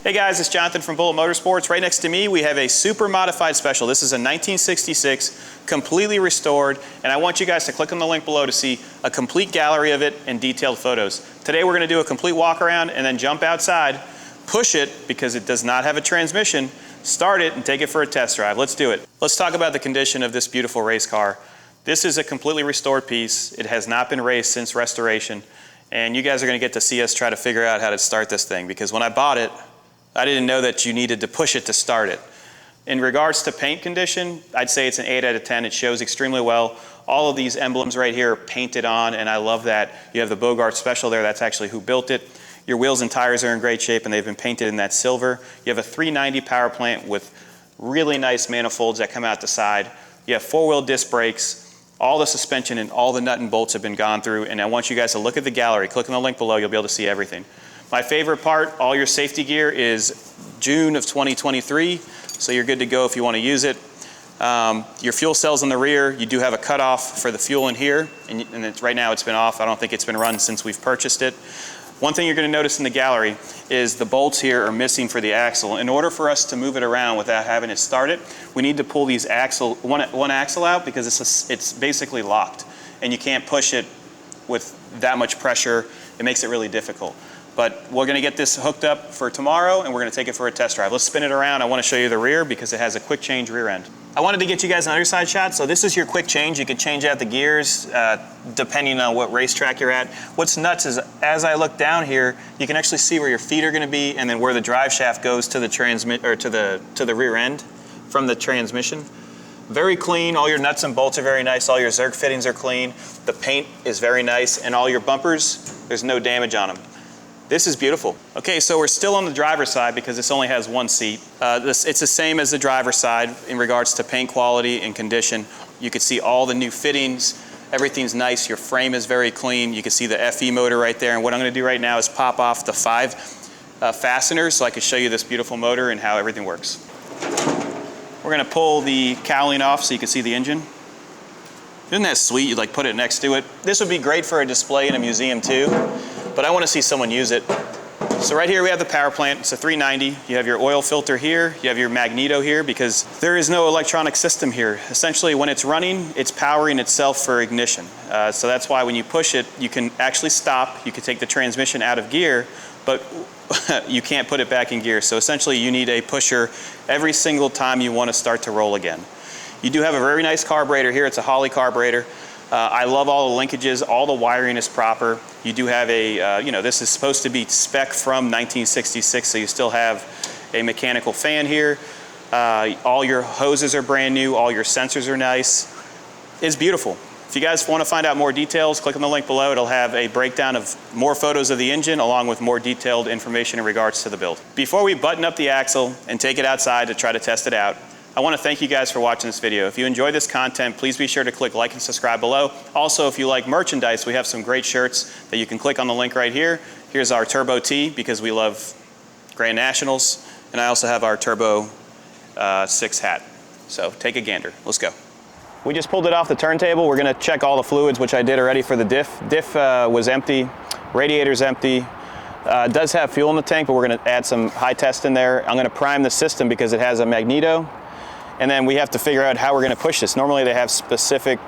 Hey guys, it's Jonathan from Bullet Motorsports. Right next to me, we have a super modified special. This is a 1966, completely restored, and I want you guys to click on the link below to see a complete gallery of it and detailed photos. Today we're gonna do a complete walk around and then jump outside, push it because it does not have a transmission, start it and take it for a test drive. Let's do it. Let's talk about the condition of this beautiful race car. This is a completely restored piece. It has not been raced since restoration, and you guys are gonna get to see us try to figure out how to start this thing, because when I bought it, I didn't know that you needed to push it to start it. In regards to paint condition, I'd say it's an 8 out of 10. It shows extremely well. All of these emblems right here are painted on, and I love that. You have the Bogar special there. That's actually who built it. Your wheels and tires are in great shape, and they've been painted in that silver. You have a 390 power plant with really nice manifolds that come out the side. You have 4-wheel disc brakes. All the suspension and all the nut and bolts have been gone through, and I want you guys to look at the gallery. Click on the link below. You'll be able to see everything. My favorite part, all your safety gear is June of 2023, so you're good to go if you want to use it. Your fuel cells in the rear, you do have a cutoff for the fuel in here, and right now it's been off. I don't think it's been run since we've purchased it. One thing you're going to notice in the gallery is the bolts here are missing for the axle. In order for us to move it around without having it start it, we need to pull these one axle out because it's basically locked, and you can't push it with that much pressure. It makes it really difficult. But we're gonna get this hooked up for tomorrow, and we're gonna take it for a test drive. Let's spin it around. I wanna show you the rear because it has a quick change rear end. I wanted to get you guys an underside shot. So this is your quick change. You can change out the gears depending on what racetrack you're at. What's nuts is as I look down here, you can actually see where your feet are gonna be and then where the drive shaft goes to the to the rear end from the transmission. Very clean. All your nuts and bolts are very nice. All your Zerk fittings are clean. The paint is very nice, and all your bumpers, there's no damage on them. This is beautiful. Okay, so we're still on the driver's side because this only has one seat. It's the same as the driver's side in regards to paint quality and condition. You can see all the new fittings. Everything's nice. Your frame is very clean. You can see the FE motor right there. And what I'm gonna do right now is pop off the 5 fasteners so I can show you this beautiful motor and how everything works. We're gonna pull the cowling off so you can see the engine. Isn't that sweet? You like put it next to it. This would be great for a display in a museum too, but I want to see someone use it. So right here we have the power plant. It's a 390. You have your oil filter here. You have your magneto here because there is no electronic system here. Essentially when it's running, it's powering itself for ignition. So that's why when you push it, you can actually stop. You can take the transmission out of gear, but you can't put it back in gear. So essentially you need a pusher every single time you want to start to roll again. You do have a very nice carburetor here. It's a Holley carburetor. I love all the linkages. All the wiring is proper. You do have a, this is supposed to be spec from 1966, so you still have a mechanical fan here. All your hoses are brand new. All your sensors are nice. It's beautiful. If you guys want to find out more details, click on the link below. It'll have a breakdown of more photos of the engine along with more detailed information in regards to the build. Before we button up the axle and take it outside to try to test it out, I want to thank you guys for watching this video. If you enjoy this content, please be sure to click like and subscribe below. Also, if you like merchandise, we have some great shirts that you can click on the link right here. Here's our Turbo tee because we love Grand Nationals, and I also have our Turbo 6 hat. So take a gander. Let's go. We just pulled it off the turntable. We're going to check all the fluids, which I did already for the diff. Diff was empty, radiator's empty. It does have fuel in the tank, but we're going to add some high test in there. I'm going to prime the system because it has a magneto. And then we have to figure out how we're going to push this. Normally they have specific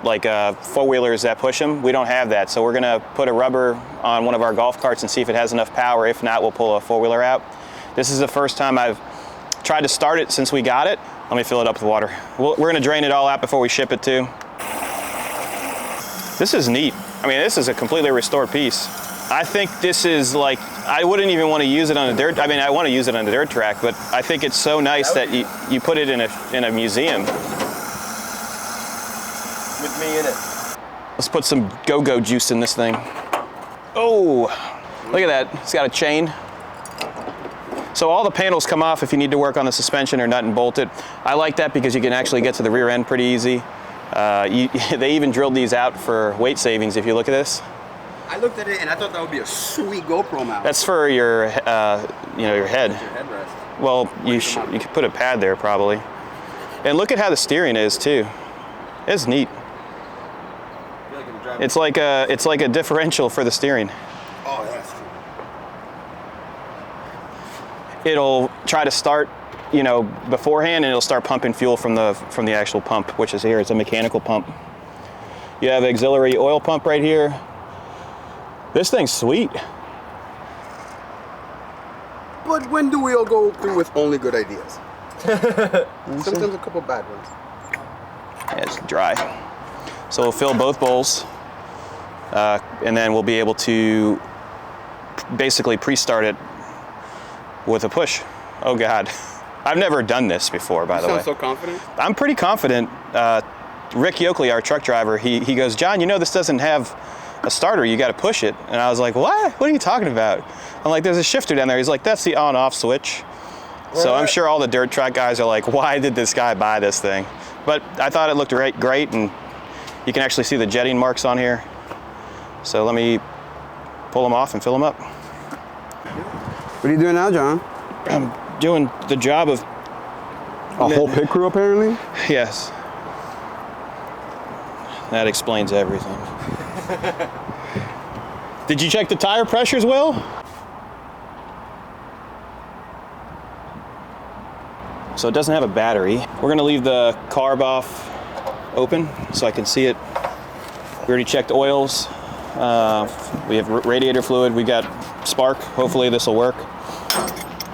four-wheelers that push them. We don't have that. So we're going to put a rubber on one of our golf carts and see if it has enough power. If not, we'll pull a four-wheeler out. This is the first time I've tried to start it since we got it. Let me fill it up with water. We're going to drain it all out before we ship it too. This is neat. I mean, this is a completely restored piece. I think this is like, I wouldn't even want to use it on a dirt, I mean, I want to use it on a dirt track, but I think it's so nice that you put it in a museum. With me in it. Let's put some go-go juice in this thing. Oh, look at that, it's got a chain. So all the panels come off if you need to work on the suspension or nut and bolt it. I like that because you can actually get to the rear end pretty easy. They even drilled these out for weight savings if you look at this. I looked at it and I thought that would be a sweet GoPro mount. That's for your, your head. Your headrest. Well, you could put a pad there probably. And look at how the steering is too. It's neat. It's like a differential for the steering. Oh, that's true. it'll try to start, you know, beforehand, and it'll start pumping fuel from the actual pump, which is here. It's a mechanical pump. You have auxiliary oil pump right here. This thing's sweet. But when do we all go through with only good ideas? Sometimes a couple bad ones. Yeah, it's dry. So we'll fill both bowls, and then we'll be able to basically pre-start it with a push. Oh God. I've never done this before, by the way. You sound so confident. I'm pretty confident. Rick Yoakley, our truck driver, he goes, John, you know this doesn't have a starter, you got to push it. And I was like, what are you talking about? I'm like, there's a shifter down there. He's like, that's the on-off switch. Right. So I'm sure all the dirt track guys are like, why did this guy buy this thing? But I thought it looked great, and you can actually see the jetting marks on here. So let me pull them off and fill them up. What are you doing now, John? I'm doing the job of a whole pit crew, apparently? Yes. That explains everything. Did you check the tire pressures, Will? So it doesn't have a battery. We're gonna leave the carb off open so I can see it. We already checked oils. We have radiator fluid. We got spark. Hopefully this will work.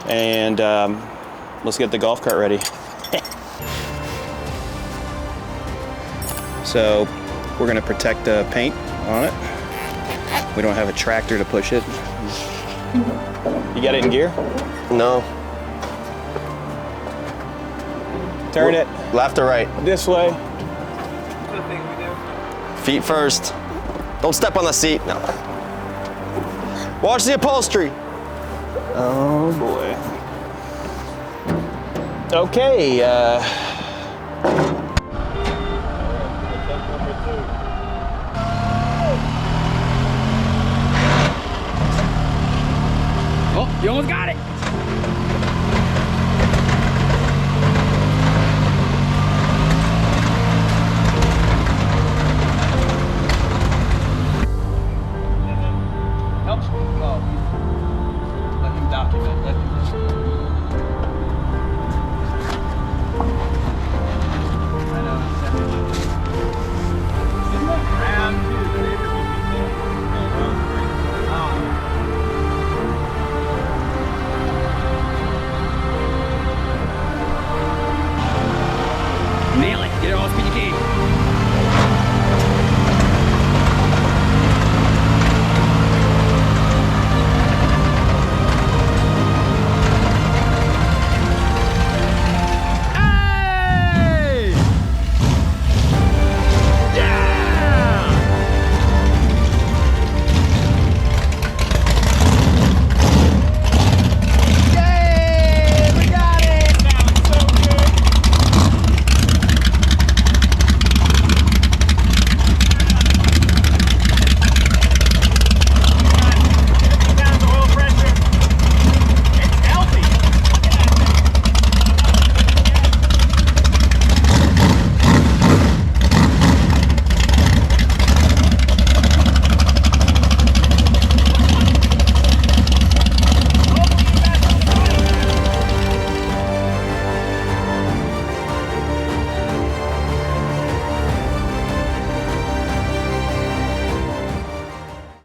And let's get the golf cart ready. So we're gonna protect the paint on it. We don't have a tractor to push it. You got it in gear? No. Turn it. Left or right? This way. Feet first. Don't step on the seat. No. Watch the upholstery. Oh boy. Okay. Oh, you almost got it. Help. Oh, let him document.